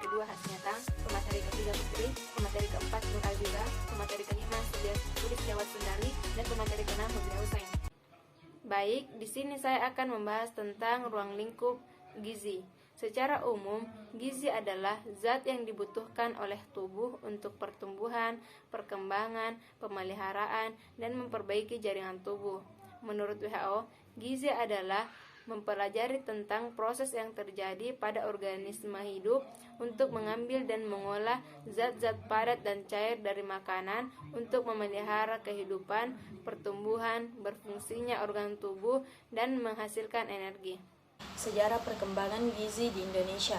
kedua Hasnyata, pemateri ketiga Putri, pemateri keempat Nur Albiba, pemateri kelima Sulistiawati Sundari, dan pemateri keenam Hudra Husain. Baik, di sini saya akan membahas tentang ruang lingkup gizi. Secara umum, gizi adalah zat yang dibutuhkan oleh tubuh untuk pertumbuhan, perkembangan, pemeliharaan, dan memperbaiki jaringan tubuh. Menurut WHO, gizi adalah mempelajari tentang proses yang terjadi pada organisme hidup untuk mengambil dan mengolah zat-zat padat dan cair dari makanan untuk memelihara kehidupan, pertumbuhan, berfungsinya organ tubuh, dan menghasilkan energi. Sejarah perkembangan gizi di Indonesia.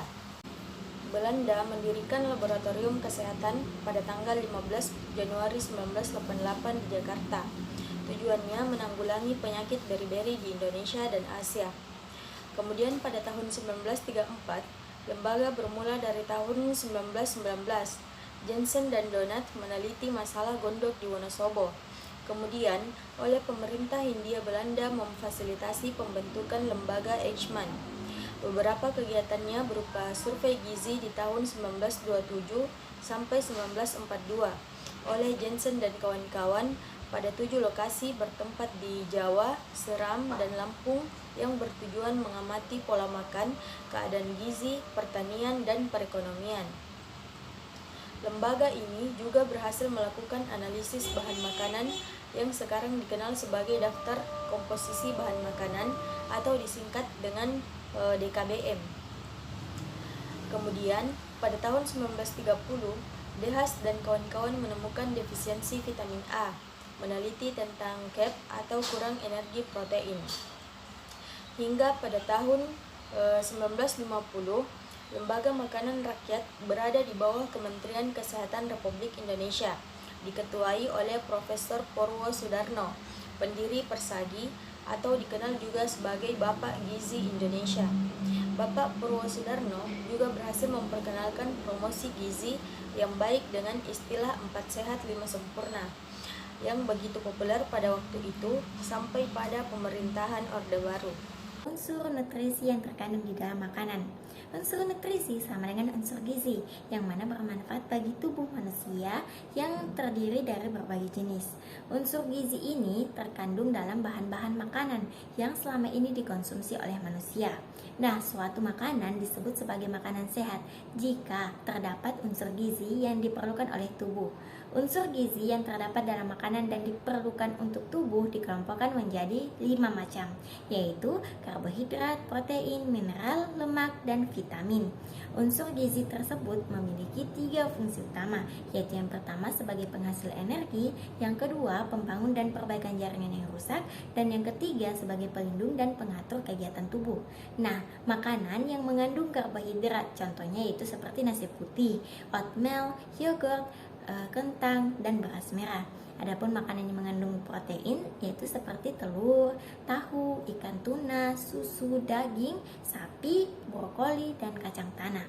Belanda mendirikan laboratorium kesehatan pada tanggal 15 Januari 1988 di Jakarta. Tujuannya menanggulangi penyakit beri-beri di Indonesia dan Asia. Kemudian pada tahun 1934, lembaga bermula dari tahun 1919. Jensen dan Donat meneliti masalah gondok di Wonosobo. Kemudian, oleh pemerintah Hindia Belanda memfasilitasi pembentukan lembaga Eichmann. Beberapa kegiatannya berupa survei gizi di tahun 1927 sampai 1942 oleh Jensen dan kawan-kawan pada 7 lokasi bertempat di Jawa, Seram, dan Lampung yang bertujuan mengamati pola makan, keadaan gizi, pertanian, dan perekonomian. Lembaga ini juga berhasil melakukan analisis bahan makanan yang sekarang dikenal sebagai Daftar Komposisi Bahan Makanan atau disingkat dengan DKBM. Kemudian, pada tahun 1930, Dehas dan kawan-kawan menemukan defisiensi vitamin A, meneliti tentang CAP atau kurang energi protein. Hingga pada tahun 1950, Lembaga Makanan Rakyat berada di bawah Kementerian Kesehatan Republik Indonesia, diketuai oleh Profesor Purwo Sudarno, pendiri Persagi atau dikenal juga sebagai Bapak Gizi Indonesia. Bapak Purwo Sudarno juga berhasil memperkenalkan promosi gizi yang baik dengan istilah 4 sehat 5 sempurna yang begitu populer pada waktu itu sampai pada pemerintahan Orde Baru. Unsur nutrisi yang terkandung di dalam makanan. Unsur nutrisi sama dengan unsur gizi yang mana bermanfaat bagi tubuh manusia yang terdiri dari berbagai jenis. Unsur gizi ini terkandung dalam bahan-bahan makanan yang selama ini dikonsumsi oleh manusia. Nah, suatu makanan disebut sebagai makanan sehat jika terdapat unsur gizi yang diperlukan oleh tubuh. Unsur gizi yang terdapat dalam makanan dan diperlukan untuk tubuh dikelompokkan menjadi 5 macam, yaitu karbohidrat, protein, mineral, lemak, dan vitamin. Unsur gizi tersebut memiliki 3 fungsi utama, yaitu yang pertama sebagai penghasil energi, yang kedua pembangun dan perbaikan jaringan yang rusak, dan yang ketiga sebagai pelindung dan pengatur kegiatan tubuh. Nah, makanan yang mengandung karbohidrat contohnya yaitu seperti nasi putih, oatmeal, yogurt, kentang, dan beras merah. Adapun makanan yang mengandung protein yaitu seperti telur, tahu, ikan tuna, susu, daging, sapi, brokoli, dan kacang tanah.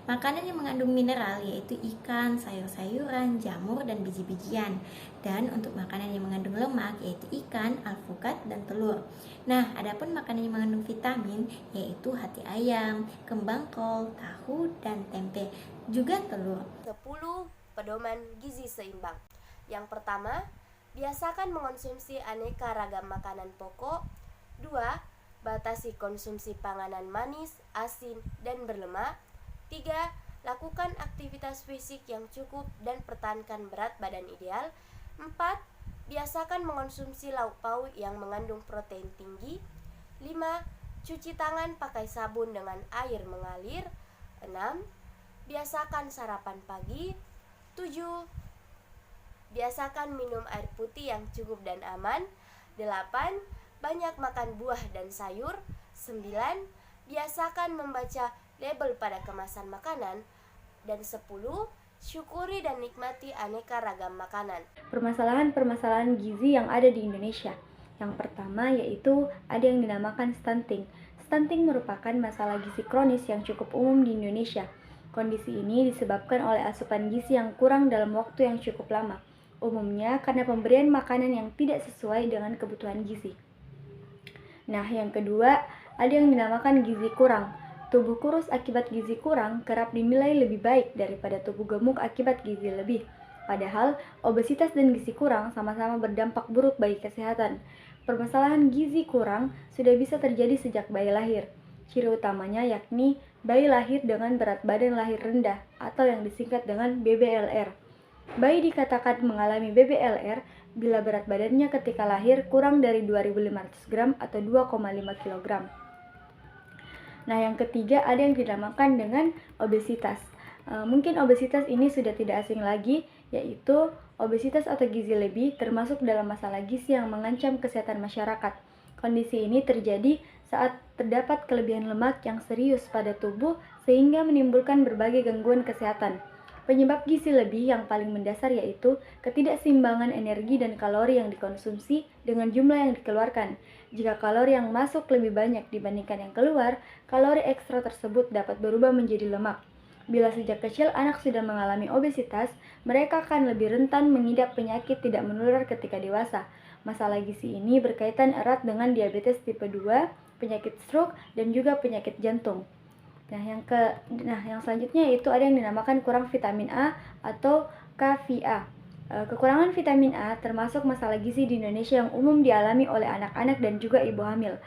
Makanan yang mengandung mineral yaitu ikan, sayur-sayuran, jamur, dan biji-bijian. Dan untuk makanan yang mengandung lemak yaitu ikan, alpukat, dan telur. Nah, adapun makanan yang mengandung vitamin yaitu hati ayam, kembang kol, tahu, dan tempe, juga telur. 10 pedoman gizi seimbang. Yang pertama, biasakan mengonsumsi aneka ragam makanan pokok. 2. Batasi konsumsi panganan manis, asin, dan berlemak. 3. Lakukan aktivitas fisik yang cukup dan pertahankan berat badan ideal. 4. Biasakan mengonsumsi lauk pauk yang mengandung protein tinggi. 5. Cuci tangan pakai sabun dengan air mengalir. 6. Biasakan sarapan pagi. 7. Biasakan minum air putih yang cukup dan aman. 8. Banyak makan buah dan sayur. 9. Biasakan membaca label pada kemasan makanan. Dan 10. Syukuri dan nikmati aneka ragam makanan. Permasalahan-permasalahan gizi yang ada di Indonesia. Yang pertama yaitu ada yang dinamakan stunting. Stunting merupakan masalah gizi kronis yang cukup umum di Indonesia. Kondisi ini disebabkan oleh asupan gizi yang kurang dalam waktu yang cukup lama, umumnya karena pemberian makanan yang tidak sesuai dengan kebutuhan gizi. Nah, yang kedua, ada yang dinamakan gizi kurang. Tubuh kurus akibat gizi kurang kerap dinilai lebih baik daripada tubuh gemuk akibat gizi lebih. Padahal, obesitas dan gizi kurang sama-sama berdampak buruk bagi kesehatan. Permasalahan gizi kurang sudah bisa terjadi sejak bayi lahir. Ciri utamanya yakni bayi lahir dengan berat badan lahir rendah atau yang disingkat dengan BBLR. Bayi dikatakan mengalami BBLR bila berat badannya ketika lahir kurang dari 2.500 gram atau 2,5 kg. Nah, yang ketiga ada yang dinamakan dengan obesitas. Mungkin obesitas ini sudah tidak asing lagi, yaitu obesitas atau gizi lebih termasuk dalam masalah gizi yang mengancam kesehatan masyarakat. Kondisi ini terjadi saat terdapat kelebihan lemak yang serius pada tubuh sehingga menimbulkan berbagai gangguan kesehatan. Penyebab gizi lebih yang paling mendasar yaitu ketidakseimbangan energi dan kalori yang dikonsumsi dengan jumlah yang dikeluarkan. Jika kalori yang masuk lebih banyak dibandingkan yang keluar, kalori ekstra tersebut dapat berubah menjadi lemak. Bila sejak kecil anak sudah mengalami obesitas, mereka akan lebih rentan mengidap penyakit tidak menular ketika dewasa. Masalah gizi ini berkaitan erat dengan diabetes tipe 2, penyakit stroke, dan juga penyakit jantung. Yang selanjutnya yaitu ada yang dinamakan kurang vitamin A atau KVA. Kekurangan vitamin A termasuk masalah gizi di Indonesia yang umum dialami oleh anak-anak dan juga ibu hamil.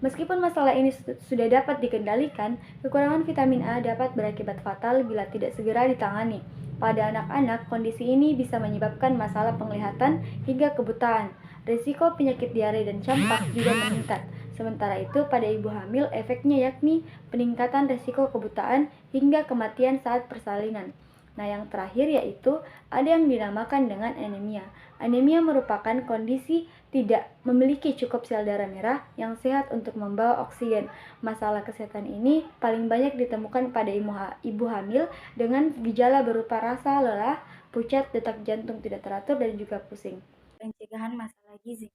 Meskipun masalah ini sudah dapat dikendalikan, kekurangan vitamin A dapat berakibat fatal bila tidak segera ditangani. Pada anak-anak, kondisi ini bisa menyebabkan masalah penglihatan hingga kebutaan. Risiko penyakit diare dan campak juga meningkat. Sementara itu, pada ibu hamil, efeknya yakni peningkatan risiko kebutaan hingga kematian saat persalinan. Nah, yang terakhir yaitu ada yang dinamakan dengan anemia. Anemia merupakan kondisi tidak memiliki cukup sel darah merah yang sehat untuk membawa oksigen. Masalah kesehatan ini paling banyak ditemukan pada ibu hamil dengan gejala berupa rasa lelah, pucat, detak jantung tidak teratur, dan juga pusing. Pencegahan masalah gizi.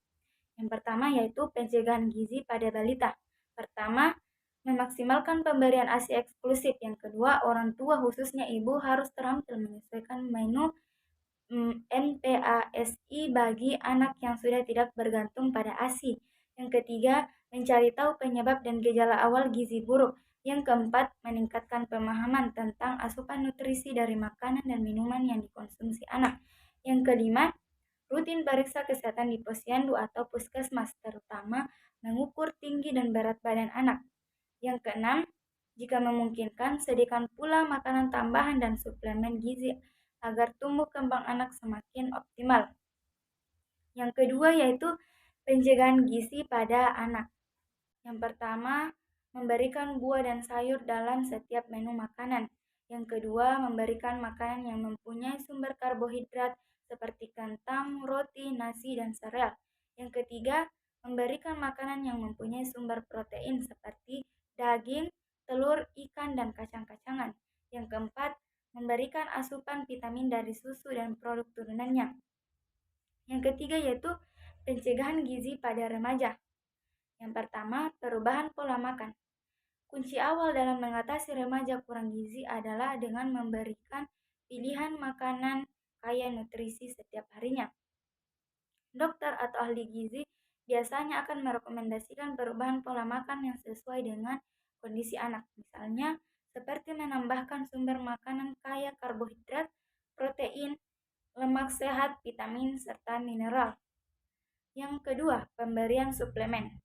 Yang pertama yaitu pencegahan gizi pada balita. Pertama, memaksimalkan pemberian ASI eksklusif. Yang kedua, orang tua khususnya ibu harus terampil menyesuaikan menu NPASI bagi anak yang sudah tidak bergantung pada ASI. Yang ketiga, mencari tahu penyebab dan gejala awal gizi buruk. Yang keempat, meningkatkan pemahaman tentang asupan nutrisi dari makanan dan minuman yang dikonsumsi anak. Yang kelima, rutin periksa kesehatan di posyandu atau puskesmas, terutama mengukur tinggi dan berat badan anak. Yang keenam, jika memungkinkan, sediakan pula makanan tambahan dan suplemen gizi agar tumbuh kembang anak semakin optimal. Yang kedua yaitu pencegahan gizi pada anak. Yang pertama, memberikan buah dan sayur dalam setiap menu makanan. Yang kedua, memberikan makanan yang mempunyai sumber karbohidrat seperti kentang, roti, nasi, dan sereal. Yang ketiga, memberikan makanan yang mempunyai sumber protein seperti daging, telur, ikan, dan kacang-kacangan. Yang keempat, memberikan asupan vitamin dari susu dan produk turunannya. Yang ketiga yaitu pencegahan gizi pada remaja. Yang pertama, perubahan pola makan. Kunci awal dalam mengatasi remaja kurang gizi adalah dengan memberikan pilihan makanan kaya nutrisi setiap harinya. Dokter atau ahli gizi biasanya akan merekomendasikan perubahan pola makan yang sesuai dengan kondisi anak. Misalnya, seperti menambahkan sumber makanan kaya karbohidrat, protein, lemak sehat, vitamin, serta mineral. Yang kedua, pemberian suplemen.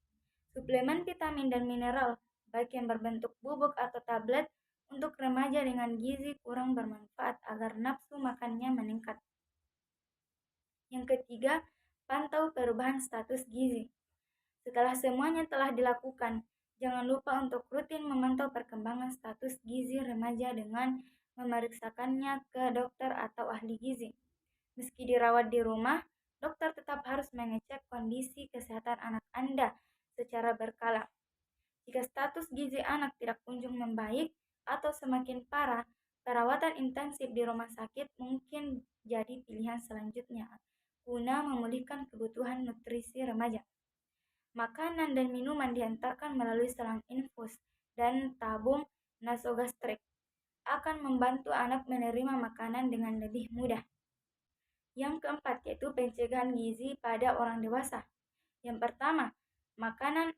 Suplemen vitamin dan mineral, baik yang berbentuk bubuk atau tablet, untuk remaja dengan gizi kurang bermanfaat agar nafsu makannya meningkat. Yang ketiga, pantau perubahan status gizi. Setelah semuanya telah dilakukan, jangan lupa untuk rutin memantau perkembangan status gizi remaja dengan memeriksakannya ke dokter atau ahli gizi. Meski dirawat di rumah, dokter tetap harus mengecek kondisi kesehatan anak Anda secara berkala. Jika status gizi anak tidak kunjung membaik atau semakin parah, perawatan intensif di rumah sakit mungkin jadi pilihan selanjutnya guna memulihkan kebutuhan nutrisi remaja. Makanan dan minuman diantarkan melalui selang infus dan tabung nasogastrik akan membantu anak menerima makanan dengan lebih mudah. Yang keempat yaitu pencegahan gizi pada orang dewasa. Yang pertama, makan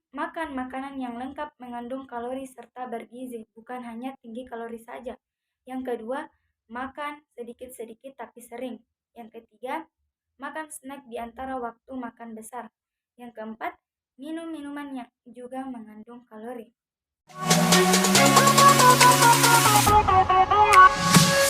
makanan yang lengkap mengandung kalori serta bergizi, bukan hanya tinggi kalori saja. Yang kedua, makan sedikit-sedikit tapi sering. Yang ketiga, makan snack di antara waktu makan besar. Yang keempat, minum minuman yang juga mengandung kalori.